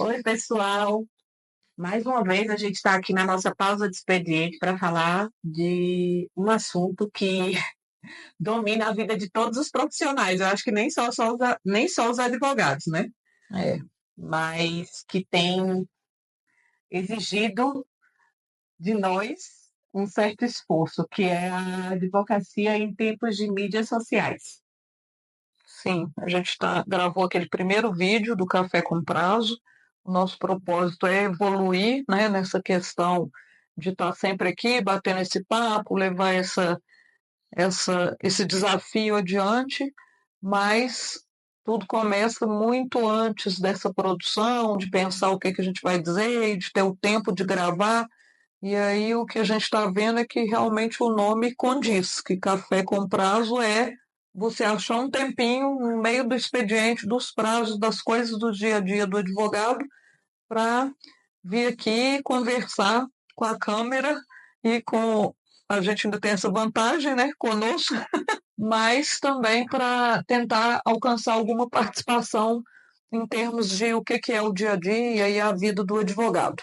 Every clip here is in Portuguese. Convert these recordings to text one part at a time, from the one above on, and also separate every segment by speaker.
Speaker 1: Oi, pessoal. Mais uma vez a gente está aqui na nossa pausa de expediente para falar de um assunto que domina a vida de todos os profissionais. Eu acho que nem só os advogados, né?
Speaker 2: É,
Speaker 1: Mas que tem exigido de nós um certo esforço, que é a advocacia em tempos de mídias sociais.
Speaker 2: sim, a gente gravou aquele primeiro vídeo do Café com Prazo. O nosso propósito é evoluir, né, nessa questão de estar sempre aqui, batendo esse papo, levar esse desafio adiante, mas tudo começa muito antes dessa produção, de pensar o que a gente vai dizer, de ter o tempo de gravar. E aí o que a gente está vendo é que realmente o nome condiz, que café com prazo é você achar um tempinho no meio do expediente, dos prazos, das coisas do dia a dia do advogado, para vir aqui conversar com a câmera e com. A gente ainda tem essa vantagem, né, conosco, mas também para tentar alcançar alguma participação em termos de o que é o dia a dia e a vida do advogado.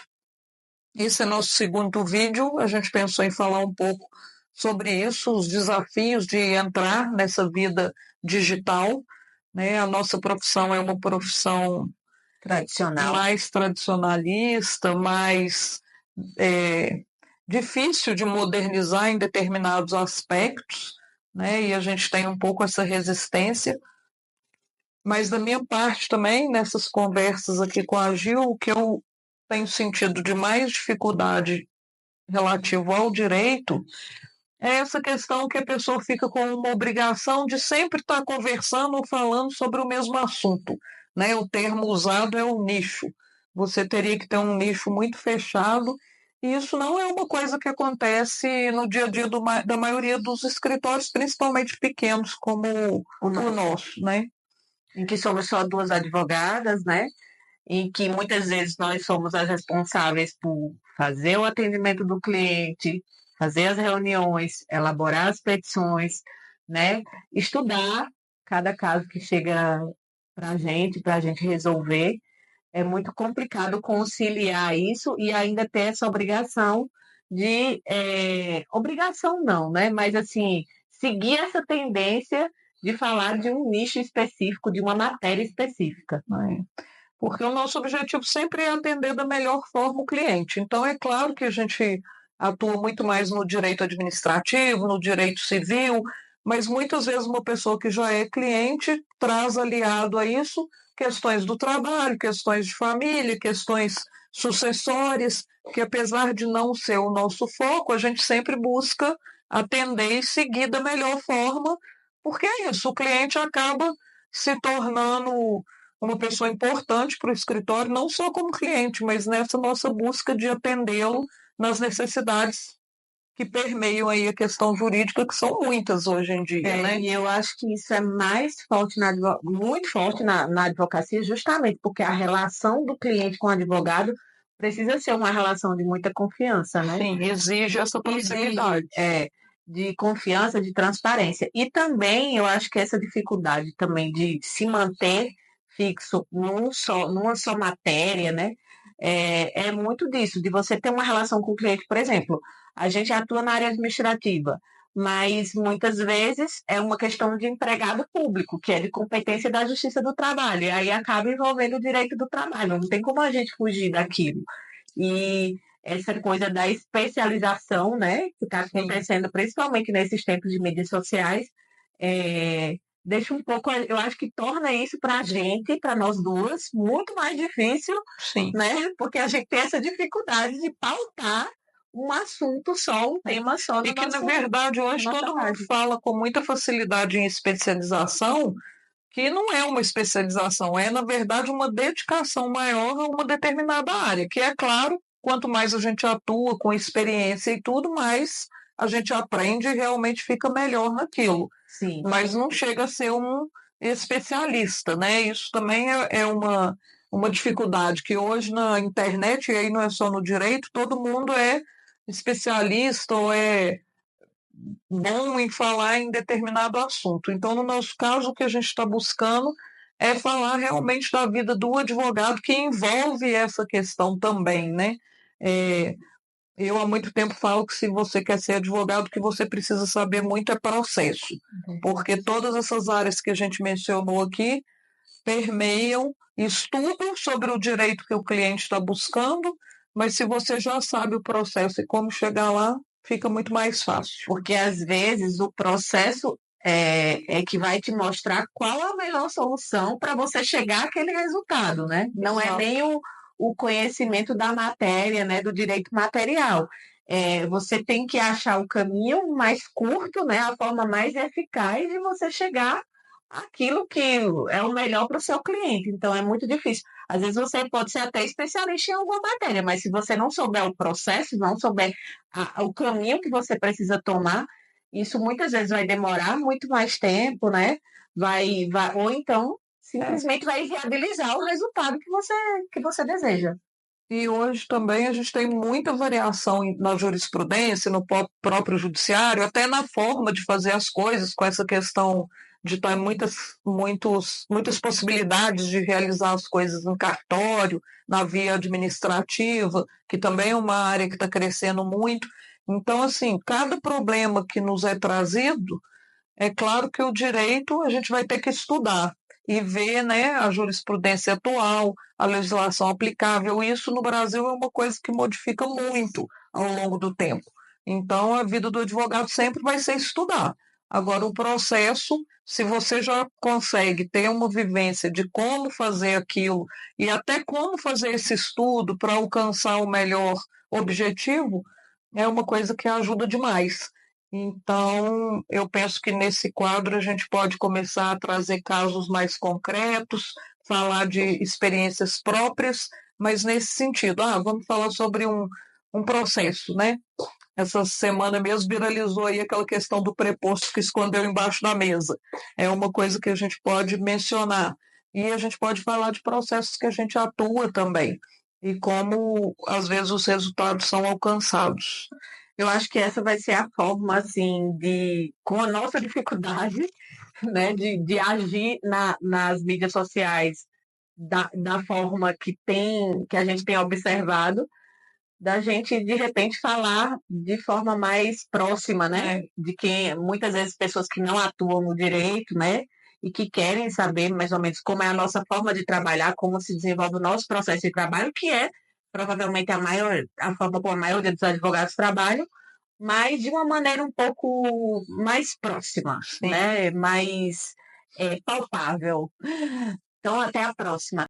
Speaker 2: Esse é nosso segundo vídeo. A gente pensou em falar um pouco sobre isso, os desafios de entrar nessa vida digital, né? A nossa profissão é uma profissão
Speaker 1: Tradicional.
Speaker 2: mais tradicionalista, mais difícil de modernizar em determinados aspectos, né? E a gente tem um pouco essa resistência. Mas da minha parte também, nessas conversas aqui com a Gil, o que eu tenho sentido de mais dificuldade relativo ao direito é essa questão que a pessoa fica com uma obrigação de sempre estar conversando ou falando sobre o mesmo assunto, né? O termo usado é o nicho. Você teria que ter um nicho muito fechado, e isso não é uma coisa que acontece no dia a dia da maioria dos escritórios, principalmente pequenos, como o nosso, né?
Speaker 1: Em que somos só duas advogadas, né? Em que muitas vezes nós somos as responsáveis por fazer o atendimento do cliente, fazer as reuniões, elaborar as petições, né? Estudar cada caso que chega para a gente resolver. É muito complicado conciliar isso e ainda ter essa obrigação obrigação não, né? Mas assim, seguir essa tendência de falar de um nicho específico, de uma matéria específica.
Speaker 2: Né? Porque o nosso objetivo sempre é atender da melhor forma o cliente. Então, é claro que a gente atua muito mais no direito administrativo, no direito civil, mas muitas vezes uma pessoa que já é cliente traz aliado a isso questões do trabalho, questões de família, questões sucessórias, que apesar de não ser o nosso foco, a gente sempre busca atender e seguir da melhor forma, porque é isso, o cliente acaba se tornando uma pessoa importante para o escritório, não só como cliente, mas nessa nossa busca de atendê-lo nas necessidades que permeiam aí a questão jurídica, que são muitas hoje em dia, né?
Speaker 1: E eu acho que isso é mais forte muito forte na advocacia, justamente porque a relação do cliente com o advogado precisa ser uma relação de muita confiança, né?
Speaker 2: Sim, exige essa proximidade.
Speaker 1: De confiança, de transparência. E também eu acho que essa dificuldade também de se manter fixo numa só matéria, né? É muito disso, de você ter uma relação com o cliente, por exemplo, a gente atua na área administrativa, mas muitas vezes é uma questão de empregado público, que é de competência da Justiça do Trabalho, e aí acaba envolvendo o direito do trabalho, não tem como a gente fugir daquilo. E essa coisa da especialização, né, que está acontecendo principalmente nesses tempos de mídias sociais, deixa um pouco, eu acho que torna isso para a gente, para nós duas, muito mais difícil,
Speaker 2: Sim.
Speaker 1: né, porque a gente tem essa dificuldade de pautar um assunto só, um tema só.
Speaker 2: E que, na verdade, hoje todo mundo fala com muita facilidade em especialização, que não é uma especialização, é, na verdade, uma dedicação maior a uma determinada área, que é claro, quanto mais a gente atua com experiência e tudo, mais a gente aprende e realmente fica melhor naquilo.
Speaker 1: Sim.
Speaker 2: Mas não chega a ser um especialista, né? Isso também é uma dificuldade que hoje na internet, e aí não é só no direito, todo mundo é especialista ou é bom em falar em determinado assunto. Então, no nosso caso, o que a gente está buscando é falar realmente da vida do advogado, que envolve essa questão também, né? É, eu há muito tempo falo que se você quer ser advogado, o que você precisa saber muito é processo, porque todas essas áreas que a gente mencionou aqui permeiam estudo sobre o direito que o cliente está buscando, mas se você já sabe o processo e como chegar lá, fica muito mais fácil.
Speaker 1: Porque às vezes o processo é que vai te mostrar qual é a melhor solução para você chegar àquele resultado, né? Não é nem o conhecimento da matéria, né, do direito material. Você tem que achar o caminho mais curto, né, a forma mais eficaz de você chegar àquilo que é o melhor para o seu cliente. Então é muito difícil. Às vezes você pode ser até especialista em alguma matéria, mas se você não souber o processo, não souber o caminho que você precisa tomar, isso muitas vezes vai demorar muito mais tempo, né? Ou então simplesmente vai viabilizar o resultado que você deseja.
Speaker 2: E hoje também a gente tem muita variação na jurisprudência, no próprio judiciário, até na forma de fazer as coisas, com essa questão de estar muitas possibilidades de realizar as coisas no cartório, na via administrativa, que também é uma área que está crescendo muito. Então, assim, cada problema que nos é trazido, é claro que o direito a gente vai ter que estudar e ver, né, a jurisprudência atual, a legislação aplicável. Isso no Brasil é uma coisa que modifica muito ao longo do tempo. Então, a vida do advogado sempre vai ser estudar. Agora, o processo, se você já consegue ter uma vivência de como fazer aquilo e até como fazer esse estudo para alcançar o melhor objetivo, é uma coisa que ajuda demais. Então, eu penso que nesse quadro a gente pode começar a trazer casos mais concretos, falar de experiências próprias, mas nesse sentido, vamos falar sobre um processo, né? Essa semana mesmo viralizou aí aquela questão do preposto que escondeu embaixo da mesa. É uma coisa que a gente pode mencionar. E a gente pode falar de processos que a gente atua também e como, às vezes, os resultados são alcançados.
Speaker 1: Eu acho que essa vai ser a forma, assim, com a nossa dificuldade, né, de agir nas mídias sociais da forma que a gente tem observado, da gente, de repente, falar de forma mais próxima, né? De quem, muitas vezes, pessoas que não atuam no direito, né? E que querem saber mais ou menos como é a nossa forma de trabalhar, como se desenvolve o nosso processo de trabalho, que é provavelmente a forma como a maioria dos advogados trabalham, mas de uma maneira um pouco mais próxima, né? Mais palpável. Então, até a próxima.